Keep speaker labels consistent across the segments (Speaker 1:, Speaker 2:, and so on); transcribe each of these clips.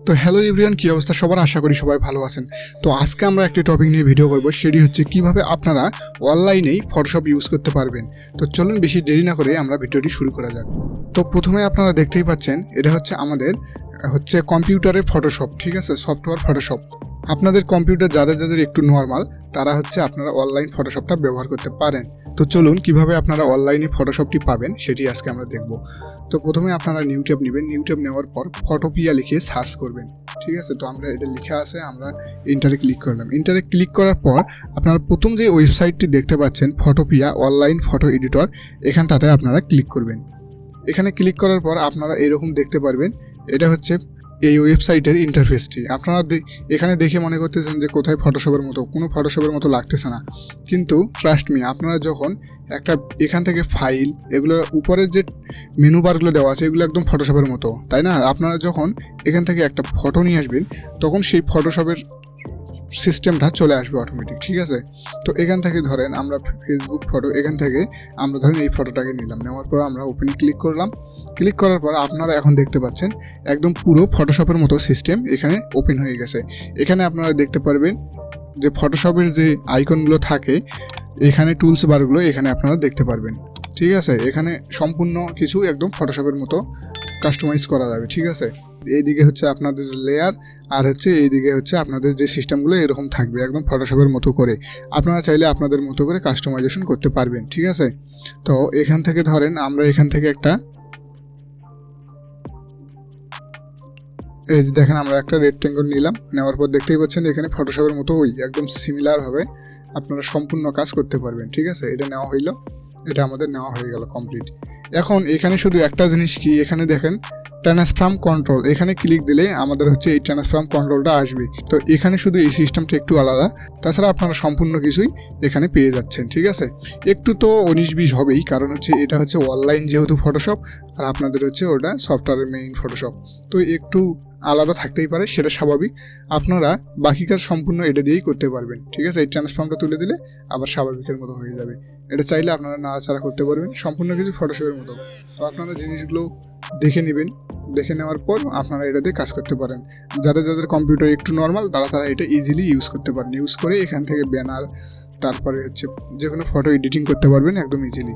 Speaker 1: তো hello everyone, কি অবস্থা সবার? আশা করি সবাই ভালো আছেন। তো আজকে আমরা একটি টপিক নিয়ে ভিডিও করব, সেটি হচ্ছে কিভাবে আপনারা অনলাইনেই ফটোশপ ইউজ করতে পারবেন। তো চলুন বেশি দেরি না করে আমরা ভিডিওটি শুরু করা যাক। তো প্রথমে আপনারা দেখতেই পাচ্ছেন, এটা হচ্ছে আমাদের কম্পিউটারের ফটোশপ, ঠিক আছে, সফটওয়্যার ফটোশপ। আপনাদের কম্পিউটার যাদের একটু নর্মাল, তারা আপনারা অনলাইন ফটোশপটা ব্যবহার করতে পারেন। তো চলুন কিভাবে আপনারা অনলাইনে ফটোশপটি পাবেন সেটি আজকে আমরা দেখব। তো প্রথমে আপনারা নিউ ট্যাব নেবেন, নিউ ট্যাব নেওয়ার পর ফটোপিয়া লিখে সার্চ করবেন, ঠিক আছে। তো আমরা এটা লেখা আছে, আমরা ইন্টারে ক্লিক করলাম। ইন্টারে ক্লিক করার পর আপনারা প্রথম যে ওয়েবসাইটটি দেখতে পাচ্ছেন, ফটোপিয়া অনলাইন ফটো এডিটর, এখানটাতে আপনারা ক্লিক করবেন। এখানে ক্লিক করার পর আপনারা এরকম দেখতে পারবেন, এটা হচ্ছে এই ওয়েবসাইটের ইন্টারফেসটি। আপনারা এখানে দেখে মনে করতেছেন যে কোথায় ফটোশপের মতো, কোনো ফটোশপের মতো লাগতেছে না, কিন্তু ট্রাস্ট মি, আপনারা যখন একটা এখান থেকে ফাইল, এগুলো উপরের যে মেনু বারগুলো দেওয়া আছে, এগুলো একদম ফটোশপের মতো, তাই না? আপনারা যখন এখান থেকে একটা ফটো নিয়ে আসবেন, তখন সেই ফটোশপের সিস্টেমটা চলে আসবে অটোমেটিক, ঠিক আছে। তো এখান থেকে ধরেন আমরা ফেসবুক ফটো, এখান থেকে আমরা ধরেন এই ফটোটাকে নিলাম, নেওয়ার পর আমরা ওপেনে ক্লিক করলাম। ক্লিক করার পর আপনারা এখন দেখতে পাচ্ছেন একদম পুরো ফটোশপের মতো সিস্টেম এখানে ওপেন হয়ে গেছে। এখানে আপনারা দেখতে পারবেন যে ফটোশপের যে আইকনগুলো থাকে, এখানে টুলস বারগুলো এখানে আপনারা দেখতে পারবেন, ঠিক আছে। এখানে সম্পূর্ণ কিছু একদম ফটোশপের মতো কাস্টমাইজ করা যাবে, ঠিক আছে। এইদিকে হচ্ছে আপনাদের লেয়ার, আর এইদিকে আপনাদের যে সিস্টেমগুলো এরকম থাকবে একদম ফটোশপের মতো করে। আপনারা চাইলে আপনাদের মতো করে কাস্টমাইজেশন করতে পারবেন, ঠিক আছে। তো এখান থেকে ধরেন আমরা এখান থেকে একটা, এই দেখেন আমরা একটা রেক্ট্যাঙ্গল নিলাম, নেওয়ার পর দেখতেই পাচ্ছেন এখানে ফটোশপের মতো একদম সিমিলারভাবে আপনারা সম্পূর্ণ কাজ করতে পারবেন, ঠিক আছে। এটা নেওয়া হইলো, এটা আমাদের নেওয়া হয়ে গেল কমপ্লিট। এখন এখানে শুধু একটা জিনিস কি, এখানে দেখেন ট্রান্সফর্ম কন্ট্রোল, এখানে ক্লিক দিলে আমাদের এই ট্রান্সফর্ম কন্ট্রোলটা আসবে। তো এখানে শুধু এই সিস্টেমটা একটু আলাদা, তাছাড়া আপনারা সম্পূর্ণ কিছুই এখানে পেয়ে যাচ্ছেন, ঠিক আছে। একটু তো 19-20 হবেই, কারণ এটা অনলাইন যেহেতু ফটোশপ, আর আপনাদের ওটা সফটওয়্যারের মেইন ফটোশপ, তো একটু আলাদা থাকতেই পারে, সেটা স্বাভাবিক। আপনারা বাকি কাজ সম্পূর্ণ এটা দিয়েই করতে পারবেন, ঠিক আছে। এই ট্রান্সফর্মটা তুলে দিলে আবার স্বাভাবিকের মতো হয়ে যাবে। এটা চাইলে আপনারা নাড়াচাড়া করতে পারবেন, সম্পূর্ণ কিছু ফটোশপের মতো। তো আপনারা জিনিসগুলো দেখে নেবেন, দেখে নেওয়ার পর আপনারা এটা দিয়ে কাজ করতে পারেন। যাদের কম্পিউটার একটু নর্মাল, তারা এটা ইজিলি ইউজ করতে পারেন। ইউজ করে এখান থেকে ব্যানার, তারপরে যে কোনো ফটো এডিটিং করতে পারবেন একদম ইজিলি।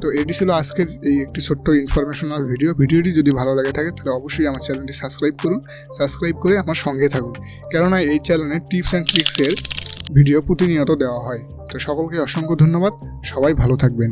Speaker 1: তো এটি ছিল আজকের এই একটি ছোট্ট ইনফরমেশনাল ভিডিওটি যদি ভালো লাগে থাকে তাহলে অবশ্যই আমার চ্যানেলটি সাবস্ক্রাইব করুন, সাবস্ক্রাইব করে আমার সঙ্গে থাকুন, কেননা এই চ্যানেলে টিপস অ্যান্ড ট্রিক্সের ভিডিও প্রতিনিয়ত দেওয়া হয়। তো সকলকে অসংখ্য ধন্যবাদ, সবাই ভালো থাকবেন।